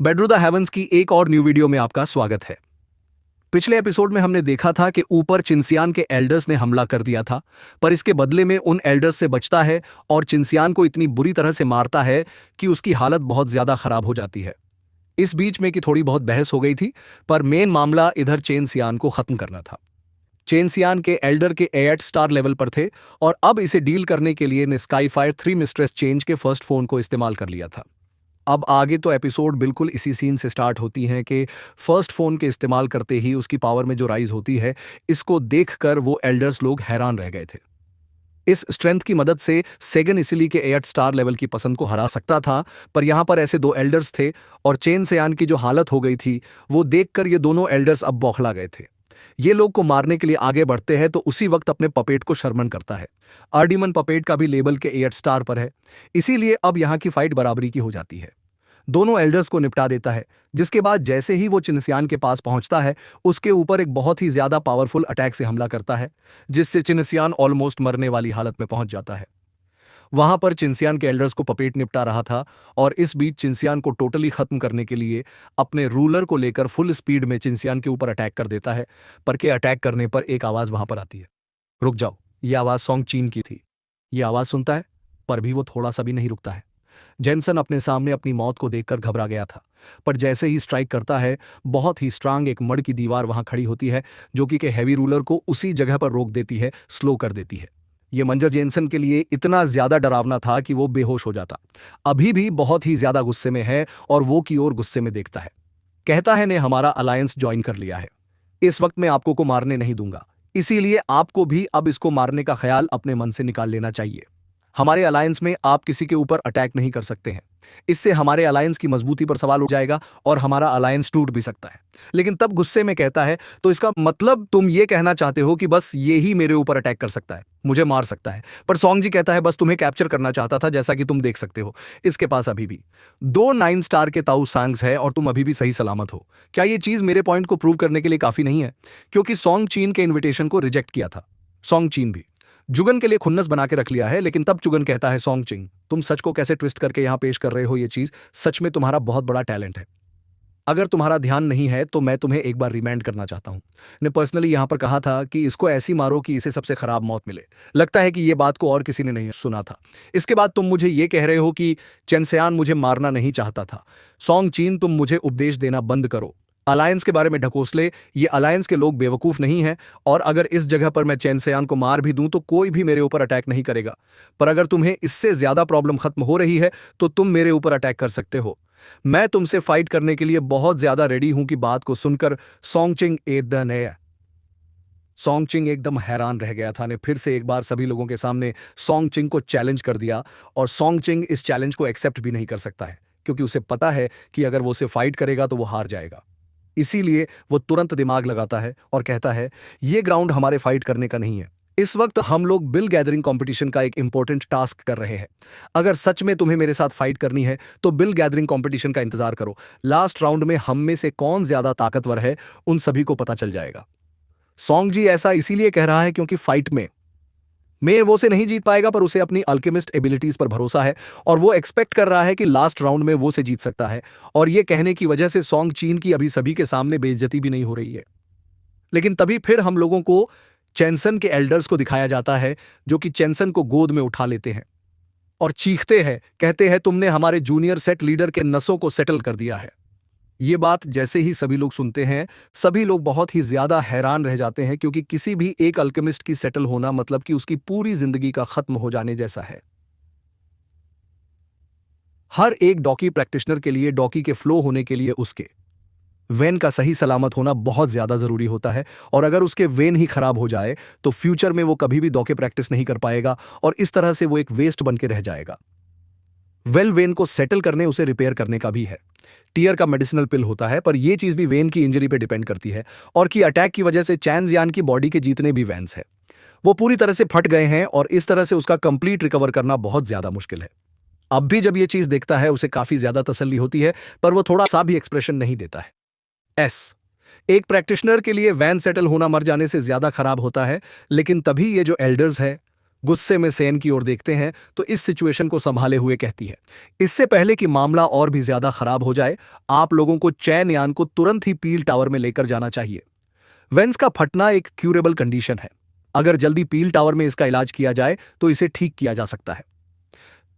बेडरू the heavens की एक और न्यू वीडियो में आपका स्वागत है। पिछले एपिसोड में हमने देखा था कि ऊपर चिंसियान के एल्डर्स ने हमला कर दिया था, पर इसके बदले में उन एल्डर्स से बचता है और चिंसियान को इतनी बुरी तरह से मारता है कि उसकी हालत बहुत ज्यादा खराब हो जाती है। इस बीच में की थोड़ी बहुत बहस हो गई थी, पर मेन मामला इधर चेनसियान को खत्म करना था। चेनसियान के एल्डर के 8 स्टार लेवल पर थे और अब इसे डील करने के लिए ने स्काईफायर 3 मिस्ट्रेस चेंज के फर्स्ट फोन को इस्तेमाल कर लिया था। अब आगे तो एपिसोड बिल्कुल इसी सीन से स्टार्ट होती हैं कि फर्स्ट फोन के इस्तेमाल करते ही उसकी पावर में जो राइज होती है, इसको देखकर वो एल्डर्स लोग हैरान रह गए थे। इस स्ट्रेंथ की मदद से सेगन इसिली के 8 स्टार लेवल की पसंद को हरा सकता था, पर यहां पर ऐसे दो एल्डर्स थे और चेन सेयान की जो हालत हो गई थी, वो देखकर ये दोनों एल्डर्स अब बौखला गए थे। ये लोग को मारने के लिए आगे बढ़ते हैं तो उसी वक्त अपने पपेट को शर्मन करता है। आर्डीमन पपेट का भी लेवल के 8 स्टार पर है, इसीलिए अब यहाँ की फाइट बराबरी की हो जाती है। दोनों एल्डर्स को निपटा देता है, जिसके बाद जैसे ही वो चिनसियान के पास पहुंचता है, उसके ऊपर एक बहुत ही ज्यादा पावरफुल अटैक से हमला करता है, जिससे चिनसियान ऑलमोस्ट मरने वाली हालत में पहुंच जाता है। वहां पर चिंसियान के एल्डर्स को पपेट निपटा रहा था और इस बीच चिंसियान को टोटली खत्म करने के लिए अपने रूलर को लेकर फुल स्पीड में चिंसियान के ऊपर अटैक कर देता है। पर के अटैक करने पर एक आवाज वहां पर आती है, रुक जाओ। यह आवाज सॉन्ग चीन की थी। यह आवाज सुनता है, पर भी वो थोड़ा सा भी नहीं रुकता है। जेनसन अपने सामने अपनी मौत को देखकर घबरा गया था, पर जैसे ही स्ट्राइक करता है, बहुत ही स्ट्रांग एक मड की दीवार वहां खड़ी होती है, जो कि हैवी रूलर को उसी जगह पर रोक देती है, स्लो कर देती है। यह मंजर जेनसन के लिए इतना ज्यादा डरावना था कि वो बेहोश हो जाता। अभी भी बहुत ही ज्यादा गुस्से में है और वो की ओर गुस्से में देखता है। कहता है, ने हमारा अलायंस ज्वाइन कर लिया है। इस वक्त मैं आपको को मारने नहीं दूंगा, इसीलिए आपको भी अब इसको मारने का ख्याल अपने मन से निकाल लेना चाहिए। हमारे अलायंस में आप किसी के ऊपर अटैक नहीं कर सकते हैं। इससे हमारे अलायंस की मजबूती पर सवाल उठ जाएगा और हमारा अलायंस टूट भी सकता है। लेकिन तब गुस्से में कहता है, तो इसका मतलब तुम ये कहना चाहते हो कि बस ये ही मेरे ऊपर अटैक कर सकता है, मुझे मार सकता है। पर सॉन्ग जी कहता है, बस तुम्हें कैप्चर करना चाहता था, जैसा कि तुम देख सकते हो इसके पास अभी भी 2 9 स्टार के ताऊ सांग्स है और तुम अभी भी सही सलामत हो। क्या ये चीज मेरे पॉइंट को प्रूव करने के लिए काफी नहीं है? क्योंकि सॉन्ग चीन के इन्विटेशन को रिजेक्ट किया था। सॉन्ग चीन भी जुगन के लिए खुन्नस बना के रख लिया है, लेकिन तब जुगन कहता है, सॉन्ग चिंग, तुम सच को कैसे ट्विस्ट करके यहां पेश कर रहे हो? ये चीज सच में तुम्हारा बहुत बड़ा टैलेंट है। अगर तुम्हारा ध्यान नहीं है तो मैं तुम्हें एक बार रिमाइंड करना चाहता हूं। ने पर्सनली यहां पर कहा था कि इसको ऐसी मारो कि इसे सबसे खराब मौत मिले। लगता है कि यह बात को और किसी ने नहीं सुना था। इसके बाद तुम मुझे यह कह रहे हो कि चेनसेयान मुझे मारना नहीं चाहता था। सॉन्ग चीन, तुम मुझे उपदेश देना बंद करो। अलायंस के बारे में ढकोसले, ये अलायंस के लोग बेवकूफ नहीं हैं और अगर इस जगह पर मैं चेनसेयान को मार भी दूं तो कोई भी मेरे ऊपर अटैक नहीं करेगा। पर अगर तुम्हें इससे ज्यादा प्रॉब्लम खत्म हो रही है तो तुम मेरे ऊपर अटैक कर सकते हो। मैं तुमसे फाइट करने के लिए बहुत ज्यादा रेडी हूं। की बात को सुनकर सॉन्गचिंग सॉन्गचिंग एकदम हैरान रह गया था। ने फिर से एक बार सभी लोगों के सामने सॉन्गचिंग को चैलेंज कर दिया और सॉन्गचिंग इस चैलेंज को एक्सेप्ट भी नहीं कर सकता है, क्योंकि उसे पता है कि अगर वो उसे फाइट करेगा तो वो हार जाएगा। इसीलिए वो तुरंत दिमाग लगाता है और कहता है, ये ग्राउंड हमारे फाइट करने का नहीं है। इस वक्त हम लोग बिल गैदरिंग कंपटीशन का एक इंपॉर्टेंट टास्क कर रहे हैं। अगर सच में तुम्हें मेरे साथ फाइट करनी है तो बिल गैदरिंग कंपटीशन का इंतजार करो। लास्ट राउंड में हम में से कौन ज्यादा ताकतवर है, उन सभी को पता चल जाएगा। सॉन्ग जी ऐसा इसीलिए कह रहा है क्योंकि फाइट में वो से नहीं जीत पाएगा, पर उसे अपनी अल्केमिस्ट एबिलिटीज पर भरोसा है और वो एक्सपेक्ट कर रहा है कि लास्ट राउंड में वो से जीत सकता है। और ये कहने की वजह से सॉन्ग चीन की अभी सभी के सामने बेइज्जती भी नहीं हो रही है। लेकिन तभी फिर हम लोगों को चेंसन के एल्डर्स को दिखाया जाता है, जो कि चेंसन को गोद में उठा लेते हैं और चीखते हैं, कहते हैं, तुमने हमारे जूनियर सेट लीडर के नसों को सेटल कर दिया है। ये बात जैसे ही सभी लोग सुनते हैं, सभी लोग बहुत ही ज्यादा हैरान रह जाते हैं, क्योंकि किसी भी एक अल्केमिस्ट की सेटल होना मतलब कि उसकी पूरी जिंदगी का खत्म हो जाने जैसा है। हर एक डॉकी प्रैक्टिशनर के लिए डॉकी के फ्लो होने के लिए उसके वेन का सही सलामत होना बहुत ज्यादा जरूरी होता है, और अगर उसके वेन ही खराब हो जाए तो फ्यूचर में वो कभी भी डॉके प्रैक्टिस नहीं कर पाएगा और इस तरह से वो एक वेस्ट बन के रह जाएगा। वेल वेन को सेटल करने, उसे रिपेयर करने का भी है। टीयर का मेडिसिनल पिल होता है, पर यह चीज भी वेन की इंजरी पे डिपेंड करती है और की अटैक की वजह से चैनजियान की बॉडी के जितने भी वेन्स है वो पूरी तरह से फट गए हैं और इस तरह से उसका कंप्लीट रिकवर करना बहुत ज्यादा मुश्किल है। अब भी जब ये चीज देखता है उसे काफी ज्यादा तसल्ली होती है, पर वो थोड़ा सा भी एक्सप्रेशन नहीं देता है। एक प्रैक्टिशनर के लिए वैन सेटल होना मर जाने से ज्यादा खराब होता है, लेकिन तभी ये जो एल्डर्स है गुस्से में सेन की ओर देखते हैं तो इस सिचुएशन को संभाले हुए कहती है, इससे पहले कि मामला और भी ज्यादा खराब हो जाए, आप लोगों को चैन यान को तुरंत ही पील टावर में लेकर जाना चाहिए। वेंस का फटना एक क्यूरेबल कंडीशन है। अगर जल्दी पील टावर में इसका इलाज किया जाए तो इसे ठीक किया जा सकता है।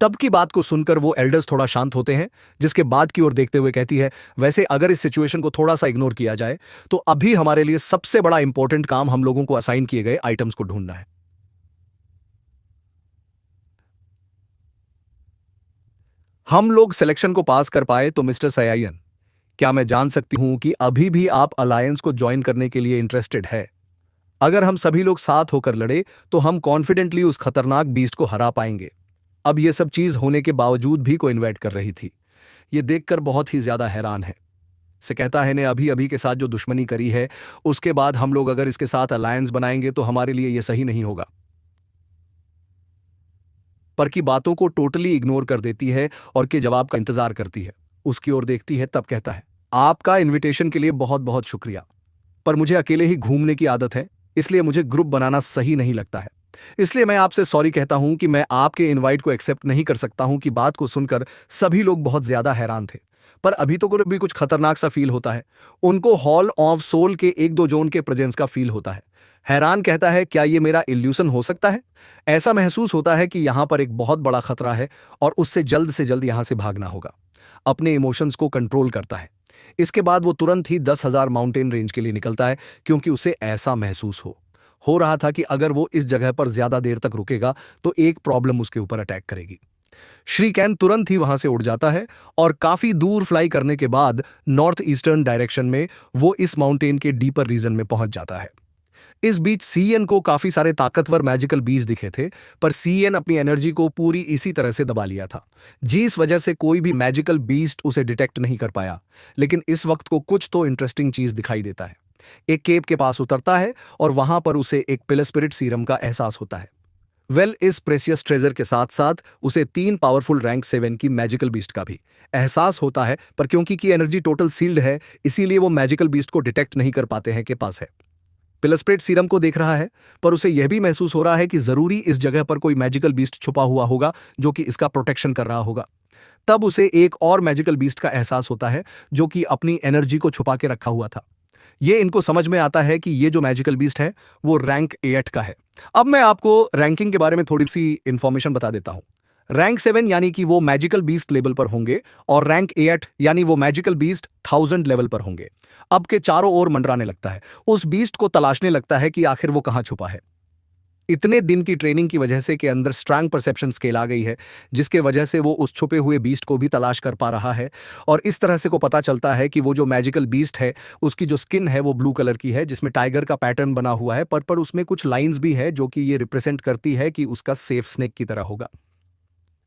तब की बात को सुनकर वो एल्डर्स थोड़ा शांत होते हैं, जिसके बाद की ओर देखते हुए कहती है, वैसे अगर इस सिचुएशन को थोड़ा सा इग्नोर किया जाए तो अभी हमारे लिए सबसे बड़ा इंपॉर्टेंट काम हम लोगों को असाइन किए गए आइटम्स को ढूंढना है। हम लोग सिलेक्शन को पास कर पाए तो मिस्टर सयायन, क्या मैं जान सकती हूं कि अभी भी आप अलायंस को ज्वाइन करने के लिए इंटरेस्टेड है? अगर हम सभी लोग साथ होकर लड़े तो हम कॉन्फिडेंटली उस खतरनाक बीस्ट को हरा पाएंगे। अब ये सब चीज होने के बावजूद भी को इन्वाइट कर रही थी। ये देखकर बहुत ही ज्यादा हैरान है। से कहता है ने अभी अभी के साथ जो दुश्मनी करी है, उसके बाद हम लोग अगर इसके साथ अलायंस बनाएंगे तो हमारे लिए यह सही नहीं होगा। पर की बातों को टोटली इग्नोर कर देती है और के जवाब का इंतजार करती है। उसकी ओर देखती है तब कहता है, आपका इनविटेशन के लिए बहुत बहुत शुक्रिया, पर मुझे अकेले ही घूमने की आदत है, इसलिए मुझे ग्रुप बनाना सही नहीं लगता है। इसलिए मैं आपसे सॉरी कहता हूं कि मैं आपके इनवाइट को एक्सेप्ट नहीं कर सकता हूं। कि बात को सुनकर सभी लोग बहुत ज्यादा हैरान थे, पर अभी तो भी कुछ खतरनाक सा फील होता है। उनको हॉल ऑफ सोल के एक दो जोन के प्रेजेंस का फील होता है। हैरान कहता है, क्या ये मेरा इल्यूशन हो सकता है? ऐसा महसूस होता है कि यहां पर एक बहुत बड़ा खतरा है और उससे जल्द यहां से भागना होगा। अपने इमोशंस को कंट्रोल करता है। इसके बाद वो तुरंत ही 10,000 माउंटेन रेंज के लिए निकलता है, क्योंकि उसे ऐसा महसूस हो रहा था कि अगर वो इस जगह पर ज्यादा देर तक रुकेगा तो एक प्रॉब्लम उसके ऊपर अटैक करेगी। श्री कैन तुरंत ही वहां से उड़ जाता है और काफी दूर फ्लाई करने के बाद नॉर्थ ईस्टर्न डायरेक्शन में वो इस माउंटेन के डीपर रीजन में पहुंच जाता है। इस बीच सीएन को काफी सारे ताकतवर मैजिकल बीज दिखे थे, पर सीएन अपनी एनर्जी को पूरी इसी तरह से दबा लिया था, जिस वजह से कोई भी मैजिकल बीस्ट उसे डिटेक्ट नहीं कर पाया। लेकिन इस वक्त को कुछ तो इंटरेस्टिंग चीज दिखाई देता है। एक केव के पास उतरता है और वहां पर उसे एक पिलर स्पिरिट सीरम का एहसास होता है। इस प्रेसियस ट्रेजर के साथ साथ उसे 3 पावरफुल रैंक 7 की मैजिकल बीस्ट का भी एहसास होता है, पर क्योंकि की एनर्जी टोटल सील्ड है, इसीलिए वो मैजिकल बीस्ट को डिटेक्ट नहीं कर पाते हैं के पास है। पिलस्प्रेट सीरम को देख रहा है, पर उसे यह भी महसूस हो रहा है कि जरूरी इस जगह पर कोई मैजिकल बीस्ट छुपा हुआ होगा जो कि इसका प्रोटेक्शन कर रहा होगा। तब उसे एक और मैजिकल बीस्ट का एहसास होता है जो कि अपनी एनर्जी को छुपा के रखा हुआ था। ये इनको समझ में आता है कि ये जो मैजिकल बीस्ट है वो रैंक 8 का है। अब मैं आपको रैंकिंग के बारे में थोड़ी सी इंफॉर्मेशन बता देता हूं। रैंक 7 यानी कि वो मैजिकल बीस्ट लेवल पर होंगे और रैंक 8 यानी वो मैजिकल बीस्ट 1000 लेवल पर होंगे। अब के चारों ओर मंडराने लगता है, उस बीस्ट को तलाशने लगता है कि आखिर वो कहां छुपा है। इतने दिन की ट्रेनिंग की वजह से के अंदर स्ट्रांग परसेप्शन स्केल आ गई है, जिसके वजह से वो उस छुपे हुए बीस्ट को भी तलाश कर पा रहा है। और इस तरह से को पता चलता है कि वो जो मैजिकल बीस्ट है उसकी जो स्किन है वो ब्लू कलर की है, जिसमें टाइगर का पैटर्न बना हुआ है, पर उसमें कुछ लाइंस भी है जो कि ये रिप्रेजेंट करती है कि उसका सेफ स्नेक की तरह होगा।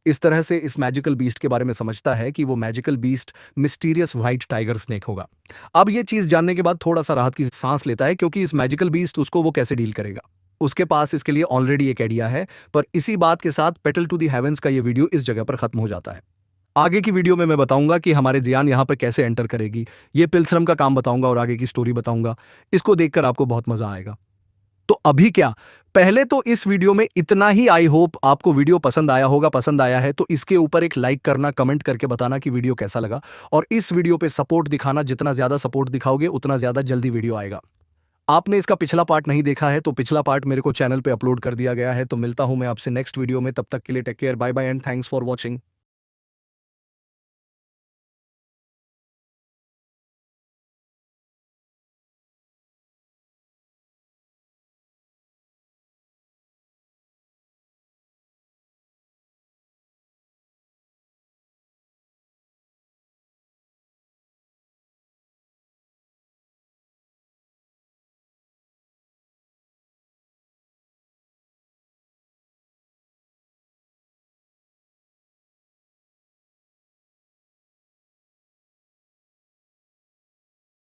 इस तरह से इस मैजिकल बीस्ट के बारे में समझता है कि वो magical beast mysterious white tiger snake होगा। अब ये चीज जानने के बाद थोड़ा सा राहत की सांस लेता है, क्योंकि इस मैजिकल बीस्ट उसको वो कैसे डील करेगा। उसके पास इसके लिए ऑलरेडी एक आइडिया है। पर इसी बात के साथ पेटल टू द हेवेंस का ये वीडियो इस जगह पर खत्म हो जाता है। आगे की वीडियो में मैं बताऊंगा कि हमारे जियान यहाँ पर कैसे एंटर करेगी, ये पिलस्रम का काम बताऊंगा और आगे की स्टोरी बताऊंगा। इसको देखकर आपको बहुत मजा आएगा। तो अभी क्या, पहले तो इस वीडियो में इतना ही। आई होप आपको वीडियो पसंद आया होगा। पसंद आया है तो इसके ऊपर एक लाइक करना, कमेंट करके बताना कि वीडियो कैसा लगा, और इस वीडियो पे सपोर्ट दिखाना। जितना ज्यादा सपोर्ट दिखाओगे उतना ज्यादा जल्दी वीडियो आएगा। आपने इसका पिछला पार्ट नहीं देखा है तो पिछला पार्ट मेरे को चैनल पे अपलोड कर दिया गया है। तो मिलता हूं मैं आपसे नेक्स्ट वीडियो में, तब तक के लिए take care, bye bye and thanks for watching.